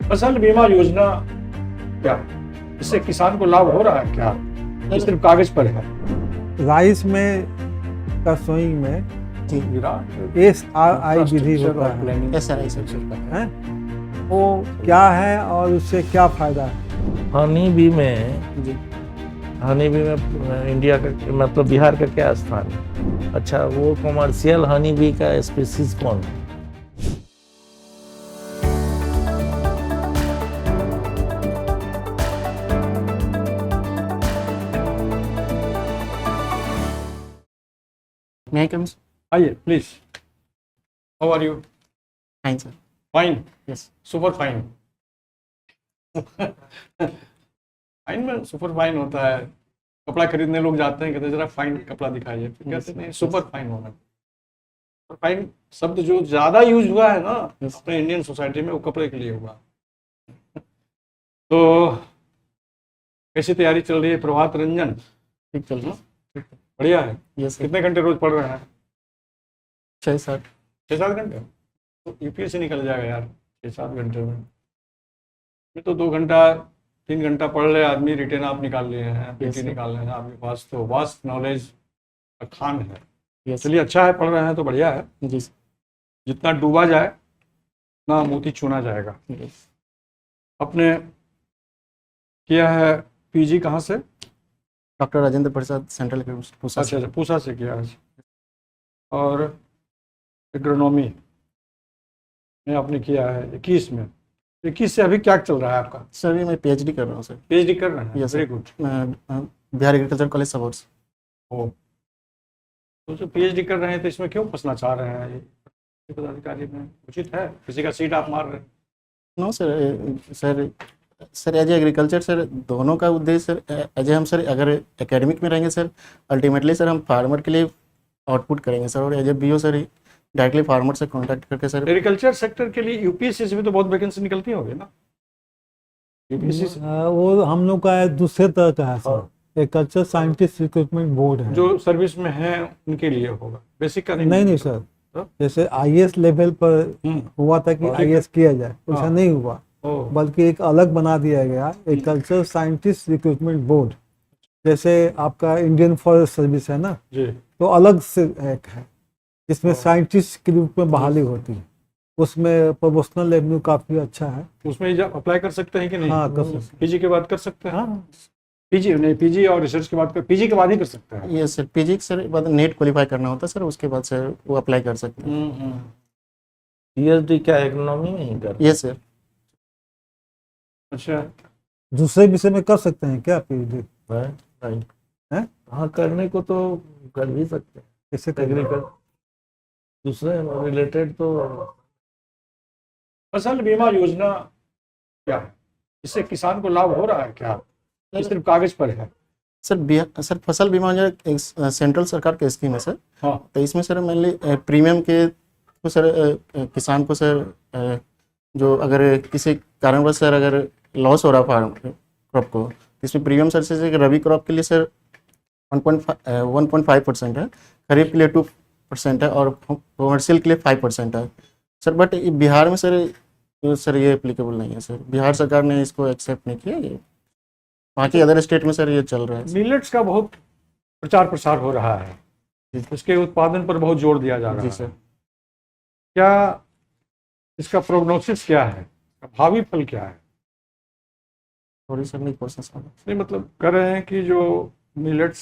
फसल बीमा योजना क्या, इससे किसान को लाभ हो रहा है क्या, ये सिर्फ कागज पर है? राइस में का सोइंग में SRI विधि होता है, SRI से हैं? वो क्या है और उससे क्या फायदा है? हनी बी में जी हनी बी में इंडिया का मतलब बिहार का क्या स्थान है? अच्छा, वो कमर्शियल हनी बी का स्पीसीज कौन है? मैं कम आइए please. How are you? Fine sir. Fine, yes super fine. Fine में सुपर फाइन होता है। कपड़ा खरीदने लोग जाते हैं, कहते हैं जरा फाइन कपड़ा दिखाइए, फिर कहते नहीं सुपर फाइन होना। सुपर फाइन शब्द जो ज्यादा यूज हुआ है ना अपने इंडियन सोसाइटी में, वो कपड़े के लिए हुआ। तो कैसी तैयारी चल रही है प्रभात रंजन? ठीक चल रहा है। बढ़िया है। Yes sir. कितने घंटे रोज पढ़ रहे हैं? 6-7 6-7 घंटे? तो यूपीएससी निकल जाएगा यार 6-7 घंटे में। ये तो 2 घंटा 3 घंटा पढ़ ले आदमी, रिटेन आप निकाल लिए हैं, पीटी निकाल रहे हैं आपके पास, तो वास्ट नॉलेज का खान है। यस चलिए अच्छा है, पढ़ रहे हैं तो बढ़िया है। जी सर। जितना डूबा जाए उतना मोती चुना जाएगा। यस अपने किया है पीजी कहाँ से? डॉक्टर राजेंद्र प्रसाद सेंट्रल पूसा अच्छा, पूसा से किया है। और एग्रोनॉमी में आपने किया है 21 में। 21 से अभी क्या चल रहा है आपका? सर ये मैं PhD कर रहा हूँ सर। पीएचडी कर रहे हैं? Yes, very sir. Good. Bihar agriculture college Sabour. ओ, तो जो पीएचडी कर रहे हैं तो इसमें क्यों फंसना चाह रहे हैं? ये पदाधिकारी में उचित है? किसी का सीट आप मार रहे हैं? No sir sir as agriculture sir दोनों का उद्देश्य सर एज हम सर अगर एकेडमिक में रहेंगे सर अल्टीमेटली सर हम फार्मर के लिए आउटपुट करेंगे सर, और as a BO sir directly farmer से कांटेक्ट करके सर एग्रीकल्चर सेक्टर के लिए यूपीएससी से भी तो बहुत वैकेंसी निकलती होगी ना? यूपीएससी से वो हम लोग का दूसरे तरह का है sir, agriculture scientist recruitment board है। जो सर्विस में है उनके लिए होगा, बेसिक का नहीं सर, तो? जैसे IAS लेवल पर हुआ था कि और IAS किया जाए, वैसा हाँ। नहीं हुआ, ओह, बल्कि एक अलग बना दिया गया एग्रीकल्चर साइंटिस्ट रिक्रूटमेंट बोर्ड। जैसे आपका इंडियन फॉरेस्ट सर्विस है ना, जी तो अलग से एक है, इसमें ओह। साइंटिस्ट के रूप में बहाली होती है। उसमें प्रोमोशनल रेवेन्यू काफी अच्छा है। उसमें अप्लाई कर सकते हैं कि नहीं? हाँ, कर सकते हैं। पीजी के बाद कर सकते हैं? हाँ, पीजी नहीं, पीजी और रिसर्च के बाद पीजी के बाद ही कर सकते हैं। ये सर PG सर बाद नेट क्वालिफाई करना होता है सर, उसके बाद सर वो अप्लाई कर सकते हैं। PhD क्या इकोनॉमी में ही कर? ये सर अच्छा, दूसरे विषय में कर सकते हैं क्या PhD? राइट हैं? हाँ, करने को तो कर भी सकते हैं। कैसे एग्रीकल्चर दूसरे रिलेटेड तो फसल बीमा योजना क्या है, इससे किसान को लाभ हो रहा है क्या, ये सिर्फ कागज पर है? सर फसल बीमा जो एक सेंट्रल सरकार की स्कीम है सर। हाँ। तो इसमें सर मेनली प्रीमियम के तो सर किसान को सर जो अगर किसी कारणवश सर अगर लॉस हो रहा फार्म क्रॉप को, इसमें प्रीमियम सर से रबी क्रॉप के लिए सर 1.5% है, खरीफ के लिए 2% है, और कॉमर्शियल के लिए 5% है सर। बट बिहार में सर ये एप्लीकेबल नहीं है सर, बिहार सरकार ने इसको एक्सेप्ट नहीं किया। ये बाकी अदर स्टेट में सर ये चल रहा है। मिलेट्स का बहुत प्रचार प्रसार हो रहा है, इसके उत्पादन पर बहुत जोर दिया जा रहा जी है। सर। क्या इसका प्रोग्नोसिस क्या है, भावी फल क्या है? थोड़ी सर नहीं प्रोसेस नहीं मतलब कर रहे हैं कि जो मिलेट्स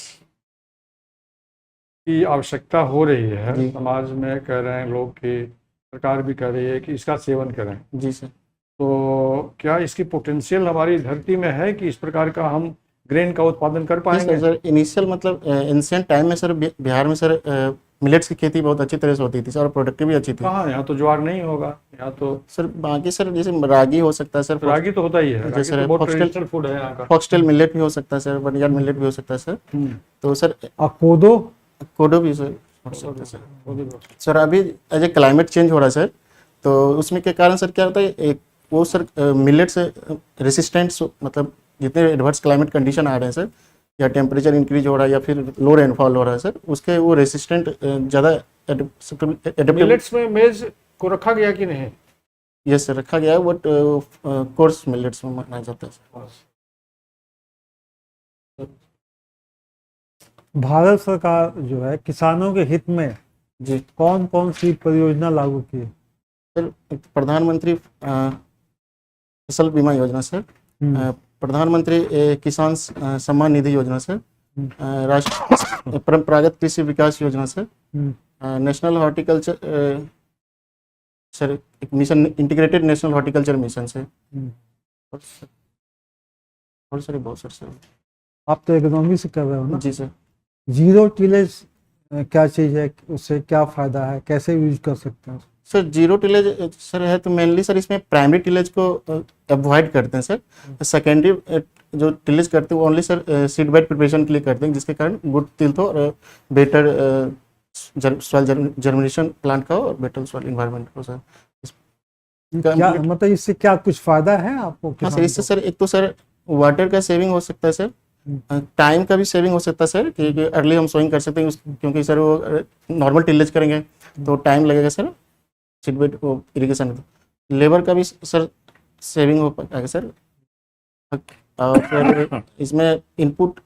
की आवश्यकता हो रही है जी। समाज में, कह रहे हैं लोग कि सरकार भी कह रही है कि इसका सेवन करें, जी सर। तो क्या इसकी पोटेंशियल हमारी धरती में है कि इस प्रकार का हम ग्रेन का उत्पादन कर पाएंगे? सर इनिशियल मतलब एंशिएंट टाइम में सर बिहार में सर मिलेट्स की खेती बहुत अच्छी तरह से होती थी सर, और प्रोडक्टिव भी अच्छी थी। कहाँ, यहाँ तो ज्वार नहीं होगा, यहाँ तो सर बाकी सर जैसे रागी हो सकता है सर, रागी तो होता ही है, रागी जैसे तो बहुत फॉक्सटेल- ट्रेडिशनल फूड है यहाँ का। फॉक्सटेल मिलेट भी हो सकता है सर, बर्नयार्ड मिलेट भी हो सकता है सर। तो सर कोदो कोडो भी सर हो सकता है सर। सर अभी एज ए क्लाइमेट चेंज हो रहा है सर, तो उसमें के कारण सर क्या होता है, एक वो सर मिलेट से रेसिस्टेंट मतलब जितने एडवर्स क्लाइमेट कंडीशन आ रहे हैं सर, या टेम्परेचर इंक्रीज हो रहा है या फिर लो रेनफॉल हो रहा है सर, उसके वो रेसिस्टेंट ज़्यादा मिलेट्स में मेज को रखा गया कि नहीं? यस सर रखा गया है, बट कोर्स मिलेट्स में मनाया जाता है सर। भारत सरकार जो है किसानों के हित में जी कौन कौन सी परियोजना लागू की है? सर, प्रधानमंत्री फसल बीमा योजना सर, प्रधानमंत्री किसान सम्मान निधि योजना सर, राष्ट्रीय परंपरागत कृषि विकास योजना सर, नेशनल हॉर्टिकल्चर सर एक mission, integrated national horticulture mission से, और सर बहुत सर। आप तो इकोनॉमी से कर रहे हो ना? जी सर। जीरो टिलेज क्या चीज़ है, उससे क्या फ़ायदा है, कैसे यूज कर सकते हैं? सर जीरो टिलेज सर है तो मेनली सर इसमें प्राइमरी टिलेज को अवॉइड करते हैं सर। सेकेंडरी जो टिलेज करते हैं वो only sir seed bed preparation के लिए करते हैं, जिसके कारण गुड तिल्थ हो और बेटर सॉइल जर्मिनेशन प्लांट का और बेटर सॉइल इन्वायरमेंट हो सर। क्या मतलब इससे क्या कुछ फ़ायदा है आपको? हाँ सर, इससे सर एक तो सर वाटर का सेविंग हो सकता है सर, टाइम का भी सेविंग हो सकता है सर, क्योंकि अर्ली हम सोइंग कर सकते हैं क्योंकि सर वो नॉर्मल टिलेज करेंगे तो टाइम लगेगा सर सीडबेड वो इरिगेशन, लेबर का भी सर सेविंग हो पाएगा सर, और सर इसमें इनपुट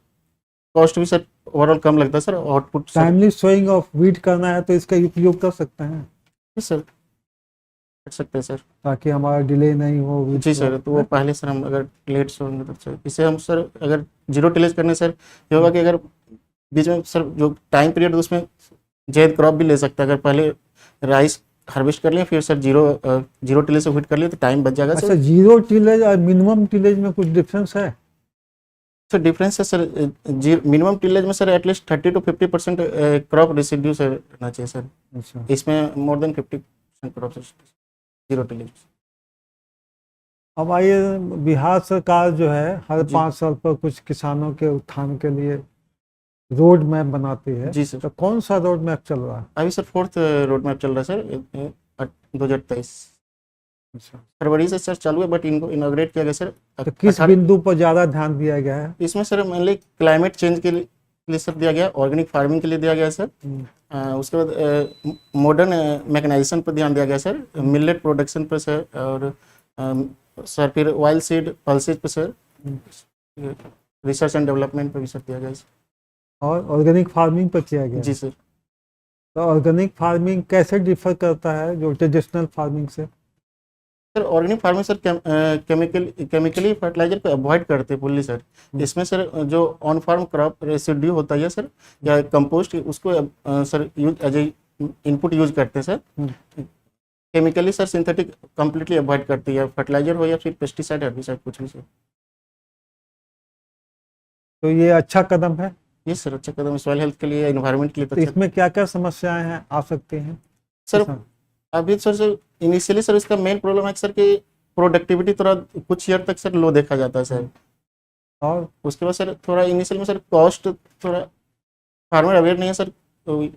कॉस्ट भी सर ओवरऑल कम लगता है sir, output timely sowing of wheat करना है तो इसका उपयोग कर सकते हैं सर, कर सकते हैं सर, ताकि हमारा डिले नहीं हो। जी सर। तो वो पहले सर हम अगर लेट सोएंगे तो सर इसे हम सर अगर जीरो टिलेज करने सर ये होगा कि अगर बीच में सर जो टाइम पीरियड उसमें जैद क्रॉप भी ले सकता है, अगर पहले राइस हार्वेस्ट कर लिया फिर सर जीरो टिलेज से वीट कर लिया तो टाइम बच जाएगा अच्छा, सर। जीरो टिलेज और मिनिमम टिलेज में कुछ डिफरेंस है? सर डिफरेंस है सर, मिनिमम टिलेज में sir at least 30 to 50% crop residue sir रहना चाहिए सर, अच्छा, इसमें more than 50% crop zero tillage. अब आइए, बिहार सरकार जो है हर जी। 5 साल पर कुछ किसानों के उत्थान के लिए रोड मैप बनाती है। जी सर। तो कौन सा रोड मैप चल रहा है? अभी सर 4th रोड मैप चल रहा है सर 2023 अच्छा, फरवरी से सर चालू है, बट इनको इनॉग्रेट किया गया सर तो किस बिंदु पर ज़्यादा ध्यान दिया गया है? इसमें सर मेनली क्लाइमेट चेंज के लिए सर दिया गया, ऑर्गेनिक फार्मिंग के लिए दिया गया सर, उसके बाद मॉडर्न मैकेनाइजेशन पर ध्यान दिया गया सर, मिलेट प्रोडक्शन पर सर, और सर फिर वाइल्ड सीड पल्सेज पर सर, रिसर्च एंड डेवलपमेंट पर भी सर दिया गया सर। और ऑर्गेनिक फार्मिंग पर किया गया? जी सर। तो ऑर्गेनिक फार्मिंग कैसे डिफर करता है जो ट्रेडिशनल फार्मिंग से? Sir organic farming sir chemically fertiliser को अवॉइड करते हैं फुल्ली सर। इसमें सर जो ऑन फार्म क्रॉप रेसिड्यू होता है सर या कंपोस्ट उसको sir use as a input use करते हैं sir. Chemically sir synthetic completely avoid करती है, फर्टिलाइजर हो या फिर पेस्टिसाइड हर्बिसाइड कुछ भी सर। तो ये अच्छा कदम है। ये सर अच्छा कदम सॉइल हेल्थ के लिए, एनवायरनमेंट के लिए। तो इसमें क्या क्या समस्याएं हैं आ सकती हैं सर? अभी सर इनिशियली सर इसका मेन प्रॉब्लम है सर कि प्रोडक्टिविटी थोड़ा कुछ ईयर तक सर लो देखा जाता है सर, और उसके बाद सर थोड़ा इनिशियल में सर कॉस्ट थोड़ा फार्मर अवेयर नहीं है सर, तो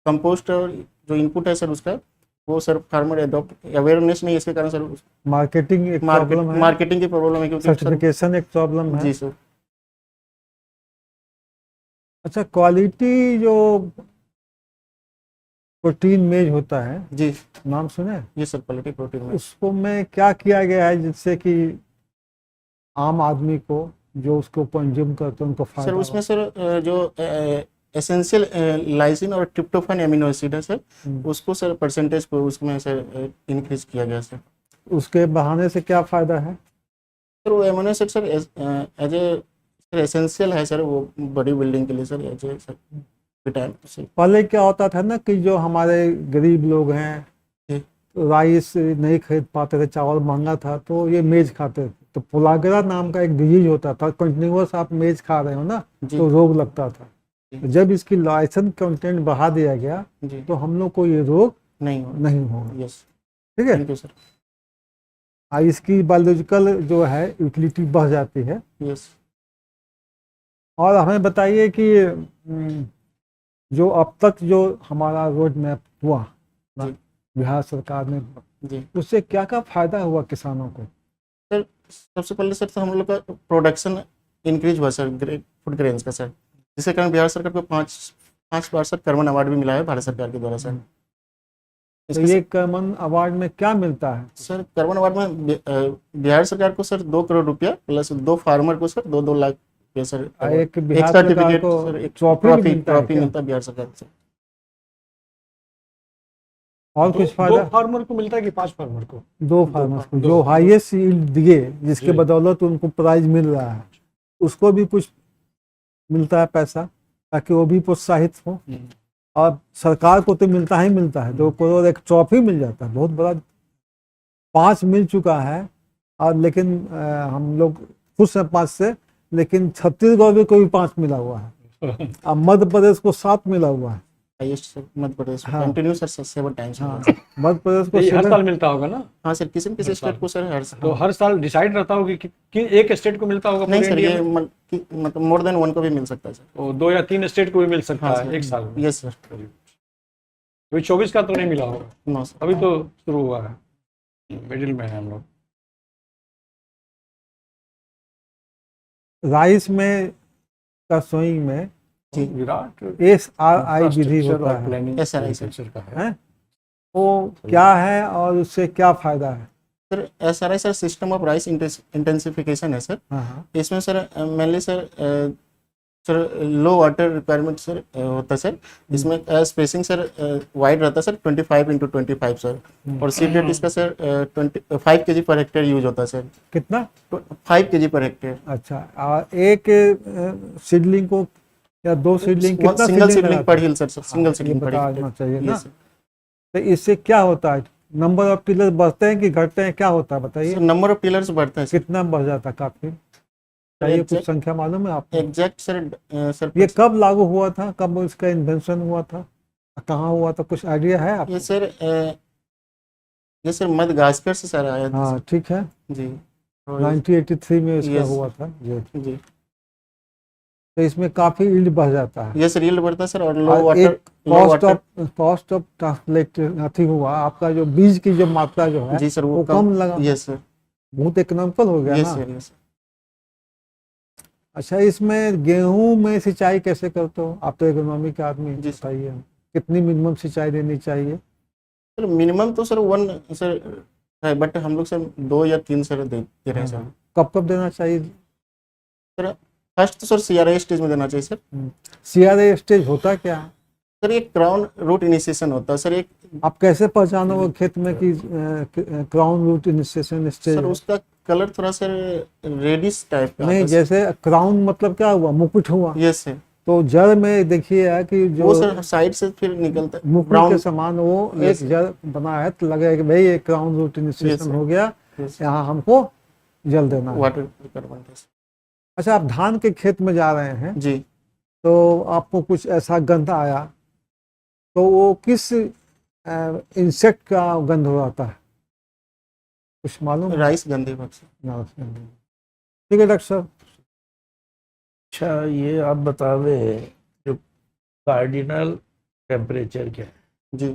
कंपोस्ट और जो इनपुट है सर उसका वो सर फार्मर अडॉप्ट अवेयरनेस नहीं है, इसके कारण सर मार्केटिंग एक प्रॉब्लम है, मार्केटिंग की प्रॉब्लम है, क्योंकि सर्टिफिकेशन एक प्रॉब्लम है। जी सर। अच्छा, क्वालिटी जो प्रोटीन मेज होता है, जी नाम सुने? ये सर क्वालिटी प्रोटीन में उसको में क्या किया गया है जिससे कि आम आदमी को जो उसको कंज्यूम करते हैं उनको सर फायदा उसमें सर जो एसेंशियल लाइसिन और ट्रिप्टोफैन एमिनो एसिड है सर, उसको सर परसेंटेज को उसमें सर इंक्रीज किया गया सर। उसके बढ़ाने से क्या फायदा है? सर वो amino acid sir as a sir essential है सर, वो बॉडी बिल्डिंग के लिए sir as a sir vitamin sir. पहले क्या होता था ना कि जो हमारे गरीब लोग हैं तो राइस नहीं खरीद पाते थे, चावल महंगा था तो ये मेज खाते थे, तो पुलागरा नाम का एक डिजीज होता था, कंटिन्यूअस आप मेज खा रहे हो ना तो रोग लगता था। तो जब इसकी लाइसेंस कंटेंट बढ़ा दिया गया तो हम लोग को ये रोग नहीं होगा। यस, ठीक है, थैंक यू सर। इसकी बायोलॉजिकल जो है यूटिलिटी बढ़ जाती है। यस। और हमें बताइए कि जो अब तक जो हमारा रोड मैप हुआ बिहार सरकार ने, जी उससे क्या क्या फायदा हुआ किसानों को? सर सबसे पहले सर तो हम लोग का प्रोडक्शन इंक्रीज हुआ सर फूड ग्रेन्स का सर, जिसके कारण बिहार सरकार को 5 बार सर कर्मन अवार्ड भी मिला है भारत सरकार के द्वारा सर। तो ये कर्मन अवार्ड में क्या मिलता है? सर कर्मन अवार्ड में बिहार सरकार को सर 2 करोड़ रुपया प्लस 2 फार्मर को सर 2-2 लाख रुपया सर। एक बिहार सरकार सर्टिफिकेट को सर, एक ट्रॉफी भी मिलता है ट्रॉफी क्या? मिलता है बिहार सरकार से। और कुछ दो फायदा? फार्मर को मिलता है कि 5 फार्मर को? 2 फार्मर्स को जो हाईएस्ट यील्ड दिए, जिसके जी। बदौलत उनको प्राइज मिल रहा है, उसको भी कुछ मिलता है पैसा, ताकि वो भी प्रोत्साहित हो। और सरकार को तो मिलता ही मिलता है, 2 करोड़ एक ट्रॉफी मिल जाता है, बहुत बड़ा। 5 मिल चुका है, और लेकिन हम लोग खुश हैं 5 से, लेकिन छत्तीसगढ़ को भी 5 मिला हुआ है, और मध्य प्रदेश को 7 मिला हुआ है। हाईएस्ट सर मध्य प्रदेश हाँ। Continue sir 7 times. हाँ, मध्य प्रदेश को ये हर 7 साल मिलता होगा ना? हाँ सर, किसी न किसी स्टेट को सर हर तो हर साल डिसाइड रहता होगा कि एक स्टेट को मिलता होगा नहीं पूरे सर, इंडिया ये में? मतलब मोर देन 1 को भी मिल सकता है सर। वो 2 या 3 स्टेट को भी मिल सकता हाँ है सर। एक साल में। Yes sir. अभी 24 का तो नहीं मिला होगा, नो सर। अभी तो शुरू हुआ है, मिडिल में है हम लोग। राइस में का सोइंग में जी। विराट SRI विधि होता है, प्लानिंग SRI एग्रीकल्चर का है। हैं? वो क्या है और उससे क्या फायदा है? Sir SRI sir system of rice intensification है सर। हाँ हाँ, इसमें सर मेनली सर लो वाटर रिक्वायरमेंट सर होता है सर। इसमें स्पेसिंग सर वाइड रहता है सर 25x25 सर। और सीड रेट इसका sir 5 kg per hectare use होता है सर। कितना? 5 kg पर हेक्टेयर। अच्छा, और एक सीडलिंग को या 2 सीडलिंग, कितना सिंगल seedling सीडलिंग लगाते पर हैं? हिल सर, सिंगल हाँ, ये सीडलिंग पर बताना हिल। चाहिए ना। Yes sir. तो इससे क्या होता है? नंबर ऑफ टिलर बढ़ते हैं कि घटते हैं, क्या होता है बताइए? नंबर ऑफ पिलर्स बढ़ता है सर। कितना बढ़ जाता है? काफी चाहिए, कुछ Exact- संख्या मालूम है आपको? एग्जैक्ट सर सर ये कब लागू हुआ था, कब इसका इन्वेंशन हुआ था, कहाँ हुआ था, कुछ आइडिया है आपको? ये सर मदगास्कर से सर आया था हाँ ठीक है, जी। 1983 में इसका Yes. हुआ था जी। जी तो इसमें काफी यील्ड बढ़ जाता है। ये सर यील्ड बढ़ता है सर। और लो और वाटर, एक कॉस्ट ऑफ ट्रांसलेट अथी हुआ, आपका जो बीज की जो मात्रा जो है जी सर वो कम लगा, यस सर। बहुत इकोनॉमिकल हो गया यस ना। सर। यस अच्छा, इसमें गेहूं में सिंचाई कैसे करते हो आप? तो इकोनॉमी के आदमी, जी सर। बताइए कितनी मिनिमम सिंचाई देनी चाहिए? सर मिनिमम तो सर 1 सर है, बट हम लोग सर 2 या 3 सर दे रहे हैं सर। कब कब देना चाहिए? फर्स्ट तो सर CRI स्टेज में देना चाहिए सर। CRA स्टेज होता क्या है? सर एक क्राउन रूट इनिशिएशन होता है सर। एक आप कैसे पहचानोगे खेत में कि crown root initiation stage? Sir उसका कलर थोड़ा सर रेडिश टाइप का नहीं, आता है जैसे क्राउन मतलब क्या हुआ? मुकुट हुआ। सर। Yes sir. तो जड़ में देखिए है कि जो वो सर साइड से फिर निकलता है मुकुट ब्राउन। के समान वो Yes, एक जड़ बना है, तो लगेगा कि भाई ये crown root Yes, initiation sir. हो गया, Yes, यहाँ हमको जल देना है। वाटर रिक्वायरमेंट है सर। अच्छा, आप धान के खेत में जा रहे हैं, जी तो आपको कुछ ऐसा गंध आया, तो वो किस इंसेक्ट का गंध हो आता है, कुछ मालूम है? राइस गंदे भाग से। ठीक है डॉक्टर साहब। अच्छा, ये आप बतावे जो कार्डिनल टेम्परेचर क्या है? जी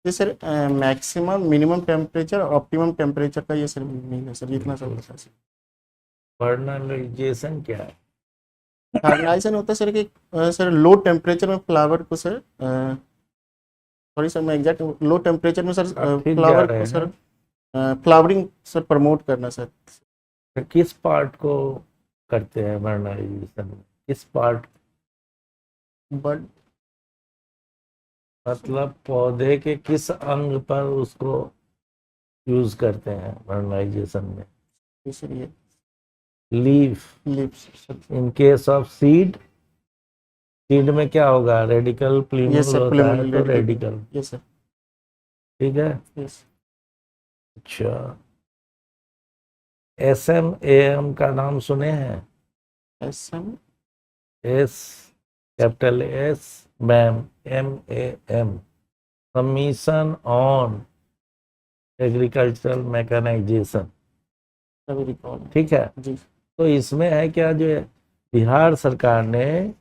ये sir maximum minimum temperature optimum temperature का ये सर मीनिंग है सर। इतना सब होता है सर। फर्टिलाइजेशन क्या है? फर्टिलाइजेशन होता है सर कि सर लो टेम्परेचर में फ्लावर को सर सॉरी सर मैं एग्जैक्ट लो टेम्परेचर में सर आप ठीक जा फ्लावर रहे को हैं। सर फ्लावरिंग सर प्रमोट करना सर। तो किस पार्ट को करते हैं फर्टिलाइजेशन में? किस पार्ट, बट मतलब पौधे के किस अंग पर उसको यूज करते हैं फर्टिलाइजेशन में? सर ये leaf. Lips sir. In case of seed, seed में क्या होगा? रेडिकल प्लूमल Yes, sir, होता है, plumule, तो radical. रेडिकल। Yes sir. ठीक है। यस अच्छा, SMAM का नाम सुने हैं? SM S, capital S, ma'am, MAM, commission on agricultural mechanisation. सभी रिकॉल। ठीक है। जी तो इसमें है क्या, जो है बिहार सरकार ने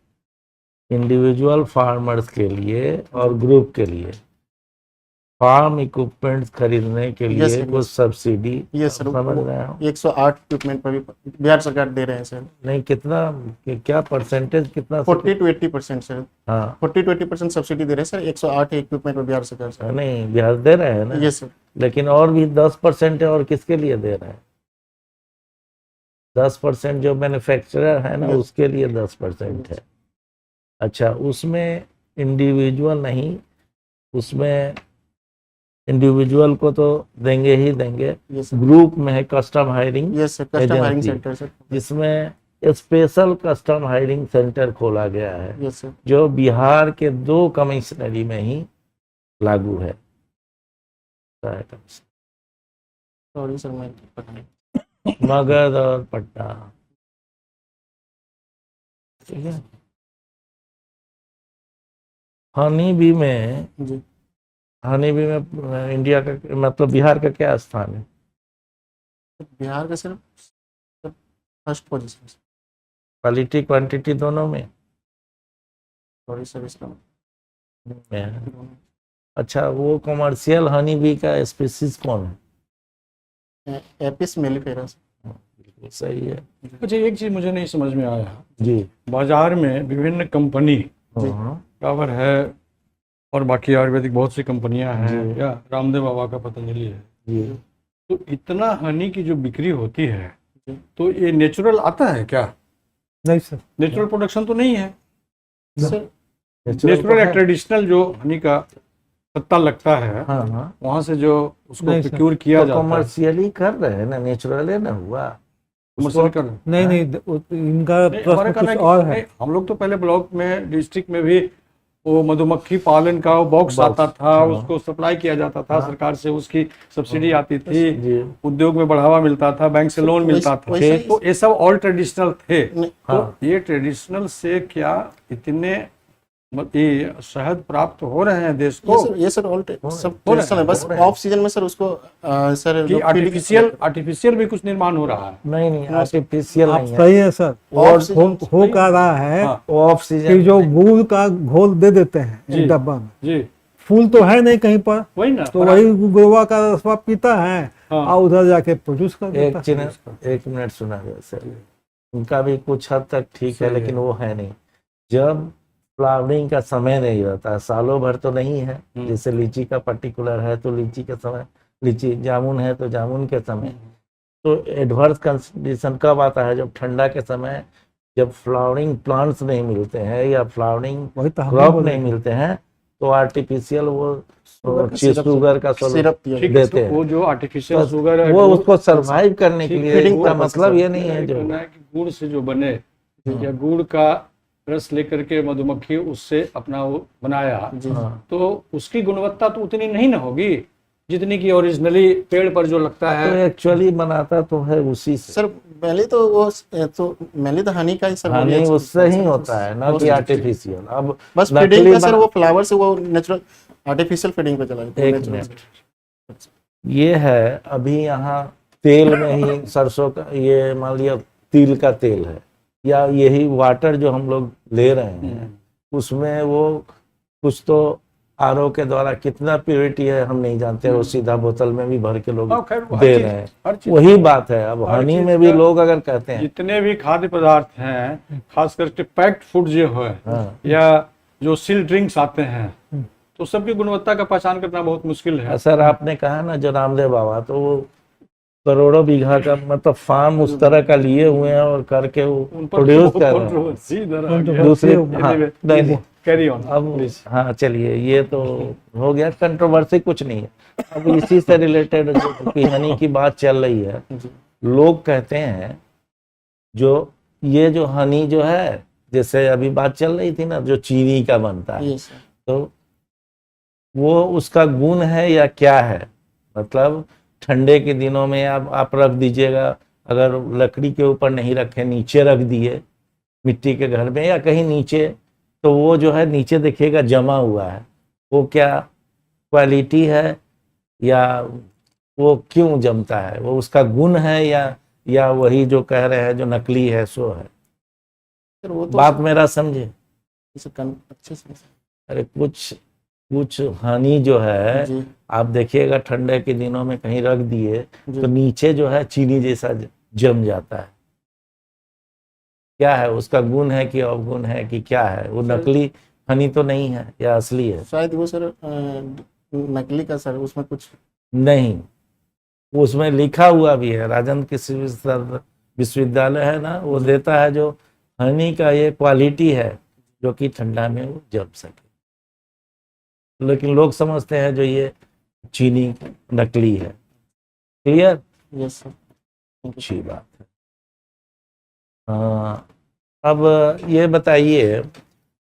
इंडिविजुअल फार्मर्स के लिए और ग्रुप के लिए फार्म इक्विपमेंट खरीदने के Yes, लिए sir, कुछ yes. सब्सिडी ये सर समझ रहे हो 108 इक्विपमेंट पर भी बिहार सरकार दे रहे हैं सर। नहीं कितना क्या परसेंटेज कितना 40 to 80% सर, हाँ 40 to 80% सब्सिडी दे रहे हैं सर 108 इक्विपमेंट पर बिहार सरकार सर। नहीं बिहार दे रहे हैं ना ये सर लेकिन और भी 10% है और किसके लिए दे रहे हैं 10% जो मैन्युफैक्चरर है ना Yes. उसके लिए 10% है अच्छा उसमें इंडिविजुअल नहीं उसमें इंडिविजुअल को तो देंगे ही देंगे ये सर ग्रुप में है कस्टम हायरिंग ये sir custom hiring Agency. Centre sir. जिसमें स्पेशल कस्टम हायरिंग सेंटर खोला गया है ये सर जो बिहार के 2 कमिश्नरी में ही लागू है सॉरी सर मैं पता नहीं। मगध और पटना ठीक है हनी बी में जी इंडिया का मतलब बिहार का क्या स्थान है बिहार का sir first position sir. Quality quantity दोनों में सॉरी सर इसका है। अच्छा वो कमर्शियल हनी बी का स्पीसीज कौन है एपिस मेलिफेरा सर। बिल्कुल सही है अच्छा, एक चीज मुझे नहीं समझ में आया, जी बाजार में विभिन्न कंपनी हाँ डाबर है और बाकी आयुर्वेदिक बहुत सी कंपनियां हैं जी। या रामदेव बाबा का पतंजलि है, जी तो इतना हनी की जो बिक्री होती है तो ये नेचुरल आता है क्या? नहीं सर, नेचुरल प्रोडक्शन तो नहीं है। सर नेचुरल या ट्रेडिशनल जो हनी का पत्ता लगता है हाँ हाँ वहां से जो उसको नहीं सर। प्रोक्योर किया तो जाता है कमर्शियली कर रहे हैं ना नेचुरल है ना हुआ commercial कर नहीं नहीं इनका नहीं, हमारे प्रश्न कहना है कुछ कि और है। नहीं, हम लोग तो पहले ब्लॉक में डिस्ट्रिक्ट में भी वो मधुमक्खी पालन का वो बॉक्स बॉक्स, आता था हाँ। उसको सप्लाई किया जाता था हाँ। सरकार से उसकी सब्सिडी आती थी जी उद्योग में बढ़ावा मिलता था बैंक से लोन मिलता था वैसे ही- तो ये सब ऑल ट्रेडिशनल थे नहीं, तो हाँ। ये ट्रेडिशनल से क्या इतने ये शहद प्राप्त हो रहे हैं देश को ये सर ऑल सब हो रहा है, ट्रेडिशनल है बस हो रहा है। ऑफ सीजन में सर उसको सर कि जो आर्टिफिशियल भी कुछ निर्माण हो रहा है। नहीं नहीं आर्टिफिशियल आप नहीं है सही है सर, ऑफ और सीजन हो क्या रहा है हाँ। ऑफ कि सीजन जो गुड़ का घोल दे देते हैं जी। एक डब्बा में, जी फूल तो है नहीं कहीं पर, वही ना तो वही गुड़वा का रसवा पीता है हाँ। और उधर जाके प्रोड्यूस कर देता है। एक मिनट सुना सर उनका भी कुछ हद तक ठीक है सही लेकिन वो है नहीं जब फ्लावरिंग का समय नहीं रहता सालों भर तो नहीं है जैसे लीची का पर्टिकुलर है तो लीची के समय लीची जामुन है तो जामुन के समय तो एडवर्स कंडीशन कब आता है जब ठंडा के समय जब फ्लावरिंग प्लांट्स नहीं मिलते हैं या फ्लावरिंग वही तो हम क्रॉप बोल रहे नहीं हैं। मिलते हैं तो आर्टिफिशियल वो सिरप शुगर का सिरप दिया ठीक है देते तो हैं वो जो आर्टिफिशियल शुगर है वो उसको सरवाइव करने के ठीक लिए है, इसका वो मतलब ये नहीं है मेरा जो कहना है कि गुड़ से जो बने या गुड़ का रस लेकर के मधुमक्खी उससे अपना वो बनाया हाँ। तो उसकी गुणवत्ता तो उतनी नहीं ना होगी जितनी की ओरिजिनली पेड़ पर जो लगता तो है। एक्चुअली बनाता तो है उसी से सर पहले तो वो तो पहले तो हनी का ही सर हानि बोलिए। उससे ही होता है ना कि आर्टिफिशियल अब बस नकली फीडिंग का सर बना- वो फ्लावर से वो नेचुरल आर्टिफिशियल फीडिंग पे चला गया एक natural मिनट से। ये है अभी यहाँ तेल में ही सरसों का ये मान लिया तिल का तेल है या यही वाटर जो हम लोग ले रहे हैं उसमें वो कुछ तो आरओ के द्वारा कितना प्योरिटी है हम नहीं जानते वो सीधा बोतल में भी भर के लोग हाँ, खैर, हर दे चीज- रहे हैं हर चीज वही बात है अब हर हनी चीज में भी का- लोग अगर कहते हैं जितने भी खाद्य पदार्थ हैं खास करके पैक्ड फूड जो है हाँ। या जो सिल ड्रिंक्स आते हैं तो सबकी गुणवत्ता का पहचान करना बहुत मुश्किल है। सर आपने कहा ना जो रामदेव बाबा तो वो करोड़ों बीघा का मतलब फार्म उस तरह का लिए हुए हैं और करके वो उन पर प्रोड्यूस तो कर रहे हैं controversy इधर आ गया। दूसरे Anyway, हाँ, नहीं नहीं कैरी ऑन अब हाँ चलिए ये तो हो गया कंट्रोवर्सी कुछ नहीं है अब इसी से रिलेटेड जो कि हनी की बात चल रही है लोग कहते हैं जो ये जो हनी जो है जैसे अभी बात चल रही थी ना जो चीनी का बनता है ये सर तो वो उसका गुण है या क्या है मतलब ठंडे के दिनों में आप रख दीजिएगा अगर लकड़ी के ऊपर नहीं रखे नीचे रख दिए मिट्टी के घर में या कहीं नीचे तो वो जो है नीचे देखिएगा जमा हुआ है वो क्या क्वालिटी है या वो क्यों जमता है वो उसका गुण है या वही जो कह रहे हैं जो नकली है सो है सर वो तो बात मेरा समझे अच्छे से अरे कुछ कुछ हनी जो है जी आप देखिएगा ठंडे के दिनों में कहीं रख दिए जी तो नीचे जो है चीनी जैसा जम जाता है। क्या है उसका, गुण है कि अवगुण है कि क्या है? वो सर नकली हनी तो नहीं है या असली है? शायद वो सर नकली का सर, उसमें कुछ नहीं, उसमें लिखा हुआ भी है, राजस्थान कृषि विश्वविद्यालय है ना, वो देता है जो हनी का ये क्वालिटी है जो कि ठंडा में वो जम सके। लेकिन लोग समझते हैं जो ये चीनी नकली है। क्लियर? Yes sir. अच्छी बात है। हाँ, अब ये बताइए,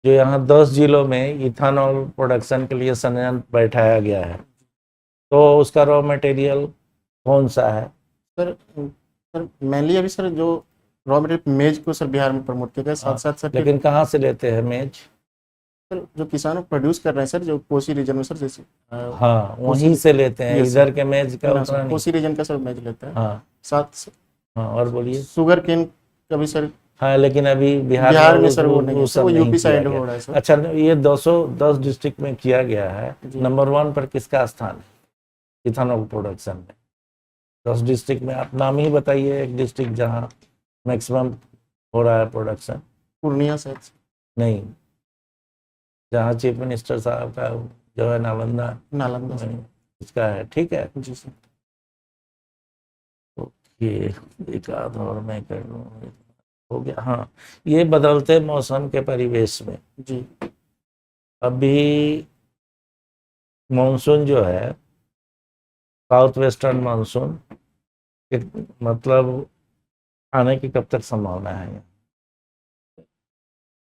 जो यहाँ 10 जिलों में इथेनॉल प्रोडक्शन के लिए संयंत्र बैठाया गया है, तो उसका रॉ मटेरियल कौन सा है? सर सर मेनली अभी सर जो रॉ मटेरियल मेज को सर बिहार में प्रमोट किया गया, साथ साथ सर लेकिन कहाँ से लेते हैं मेज? सर जो किसान प्रोड्यूस कर रहे हैं सर, जो कोसी रीजन में सर, जैसे हाँ, वहीं से लेते हैं, Yes, इधर के मेज का ना उतना सर, नहीं। कोसी रीजन का सर मेज लेता है। हाँ साथ हाँ, और बोलिए। शुगर केन का भी सर हाँ, लेकिन अभी बिहार बिहार में उस- सर वो नहीं है उस सर, वो सब नहीं यूपी किया साइड गया। हो रहा है सर। अच्छा, ये 210 डिस्ट्रिक्ट में किया गया है। जी। नंबर 1 पर किसका स्थान है इथेनॉल प्रोडक्शन में? 10 डिस्ट्रिक्ट में आप नाम ही बताइए, एक डिस्ट्रिक्ट जहाँ मैक्सिमम हो रहा है प्रोडक्शन। पूर्णिया साइड से। नहीं, जहाँ चीफ मिनिस्टर साहब का जो है नालंदा नालंदा से। इसका है। ठीक है, जी सर। ओके, एक आध और मैं कर लूँ, हो गया। हाँ, ये बदलते मौसम के परिवेश में जी अभी मानसून जो है, साउथ वेस्टर्न मानसून मतलब आने की कब तक संभावना है?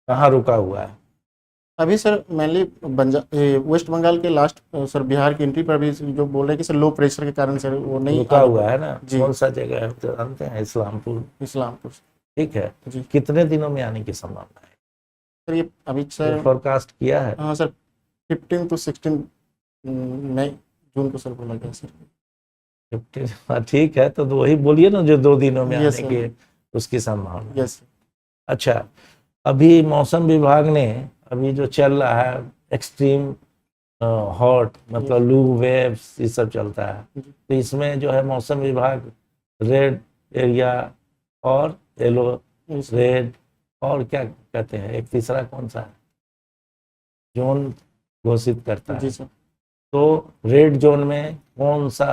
कहाँ रुका हुआ है? अभी सर मेनली वेस्ट बंगाल के लास्ट सर बिहार की एंट्री पर भी जो बोल रहे हैं कि सर लो प्रेशर के कारण सर वो नहीं रुका आगे हुआ बढ़ा। है ना? जी। कौन सा जगह है तो जानते हैं? इस्लामपुर। इस्लामपुर। ठीक है, जी कितने दिनों में आने की संभावना है? सर ये अभी सर फोरकास्ट किया है? हाँ सर 15 to 16 मई जून को सर बोला गया सर। 50। हाँ, ठीक है, तो वही बोलिए ना, जो 2 दिनों में Yes, आने के उसकी संभावना। यस अच्छा, अभी मौसम विभाग ने अभी जो चल रहा है एक्सट्रीम हॉट, मतलब लू वेव्स, ये सब चलता है, तो इसमें जो है मौसम विभाग रेड एरिया और येलो, रेड और क्या कहते हैं, एक तीसरा कौन सा है, जोन घोषित करता जी है। सर। तो रेड जोन में कौन सा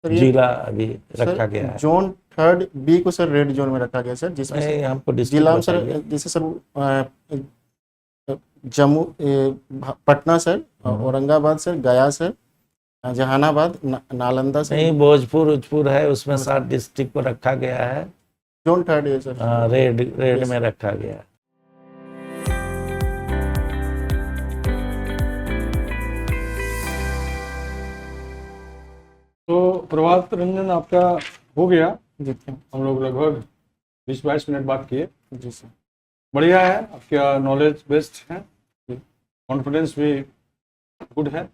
सर ये जिला अभी रखा सर गया है? जोन 3rd बी को सर रेड जोन में रखा गया सर, जिसमें नहीं, हमको जिला में डिस्ट्रिक्ट सर जैसे sir Jammu Patna sir, Aurangabad sir, गया सर, जहानाबाद, नालंदा सर। नहीं, भोजपुर उजपुर है, उसमें 7 डिस्ट्रिक्ट को रखा गया है। जोन 3rd है सर। Red Yes. में रखा गया है। तो प्रभात रंजन आपका हो गया, जी थैंक हम लोग लगभग 20-22 मिनट बात किए। जी सर। बढ़िया है, आपका नॉलेज बेस्ट है, कॉन्फिडेंस भी गुड है,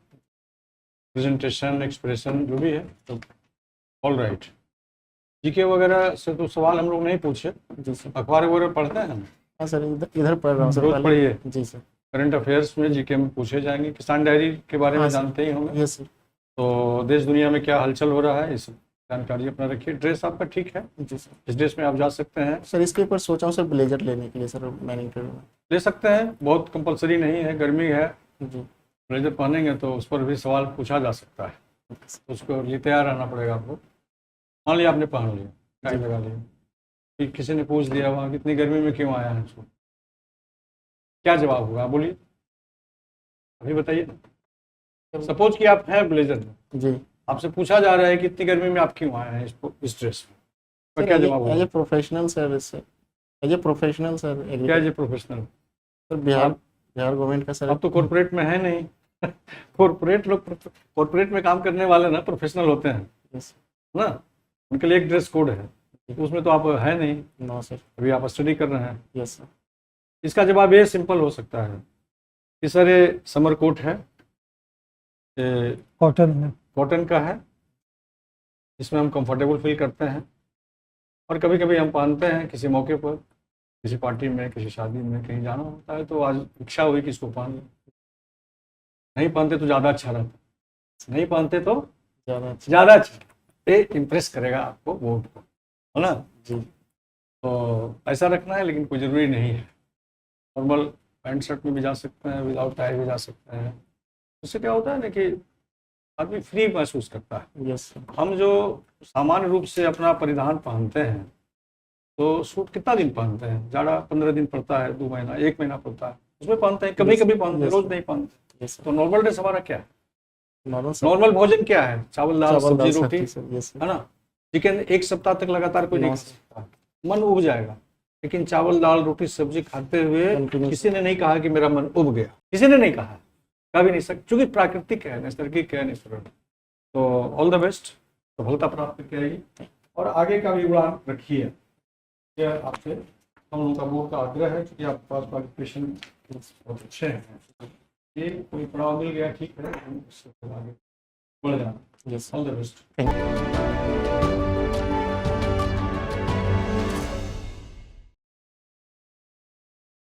प्रेजेंटेशन एक्सप्रेशन जो भी है तो ऑल राइट। जीके वगैरह से तो सवाल हम लोग नहीं पूछे, जी सर। अखबार वगैरह पढ़ते हैं हम, हाँ सर इधर पढ़ रहा हूँ सर रोज पहले। पढ़िए। जी सर। करंट अफेयर्स में जीके में पूछे जाएंगे, किसान डायरी के बारे में हाँ सर। जानते ही होंगे, यस सर। तो देश दुनिया में क्या हलचल हो रहा है इस जानकारी अपना रखिए। ड्रेस आपका ठीक है, जी सर। इस ड्रेस में आप जा सकते हैं, सर इसके ऊपर सोचा हूँ सर ब्लेजर लेने के लिए सर, मैंने इंटरव्यू में। ले सकते हैं, बहुत कंपलसरी नहीं है, गर्मी है, जी ब्लेजर पहनेंगे तो उस पर भी सवाल पूछा जा सकता है, तो उसको लिए तैयार रहना पड़ेगा आपको। मान लिया आपने पहन लिया, टाई लगा लिया, फिर किसी ने पूछ दिया वहाँ कितनी गर्मी में क्यों आया है, उसको क्या जवाब होगा, बोलिए अभी बताइए। सपोज कि आप हैं ब्लेजर में, जी आपसे पूछा जा रहा है कि इतनी गर्मी में आप क्यों आए हैं इस ड्रेस में, तो क्या जवाब एज होगा? A professional sir, as a professional sir, क्या है प्रोफेशनल? सर बिहार गवर्नमेंट का सर। अब तो कॉर्पोरेट में है नहीं कॉर्पोरेट लोग, कॉर्पोरेट में काम करने वाले ना प्रोफेशनल होते हैं यस ना, उनके लिए एक ड्रेस कोड है, उसमें तो आप है नहीं, नो सर। अभी आप स्टडी कर रहे हैं। Yes sir. इसका जवाब ये सिंपल हो सकता है कि सर ये समर कोट है, ये कॉटन में कॉटन का है, इसमें हम कंफर्टेबल फील करते हैं, और कभी कभी हम पहनते हैं किसी मौके पर, किसी पार्टी में, किसी शादी में, कहीं जाना होता है तो आज इच्छा हुई कि इसको पहन लें। नहीं पहनते तो ज़्यादा अच्छा रहता, नहीं पहनते तो ज़्यादा ज़्यादा अच्छा, ये इम्प्रेस करेगा आपको वोट को, है ना। जी तो ऐसा रखना है, लेकिन कोई ज़रूरी नहीं है। नॉर्मल पैंट शर्ट में भी जा सकते हैं, विदाउट टाई भी जा सकते हैं। उससे क्या होता है ना कि आदमी फ्री महसूस करता है। यस सर हम जो सामान्य रूप से अपना परिधान पहनते हैं, तो सूट कितना दिन पहनते हैं? ज़्यादा 15 दिन पड़ता है, 2 महीना, 1 महीना पड़ता है, उसमें पहनते हैं, कभी कभी पहनते हैं, Yes. रोज नहीं पहनते। यस तो नॉर्मल ड्रेस हमारा क्या है? नॉर्मल सर नॉर्मल भोजन क्या है? चावल दाल चावल दाल सब्जी रोटी, सब्जी सर यस है ना। चिकन 1 सप्ताह तक लगातार कोई नहीं खा Yes. सकता, मन उब जाएगा। लेकिन चावल दाल रोटी सब्जी खाते हुए Continuous. किसी ने नहीं कहा कि मेरा मन उब गया, किसी ने नहीं कहा, कभी नहीं सकता, क्योंकि प्राकृतिक है, नैसर्गिक है, नेचुरल। तो ऑल द बेस्ट, सफलता प्राप्त करिए और आगे का भी उड़ान रखिए। यह आपसे हम लोगों का बोर्ड का आग्रह है, क्योंकि आपके पास क्वालिफिकेशन बहुत अच्छे हैं। ये कोई पड़ाव मिल गया, ठीक है, हम इससे आगे बढ़ जाना। Yes all the best. Thank you.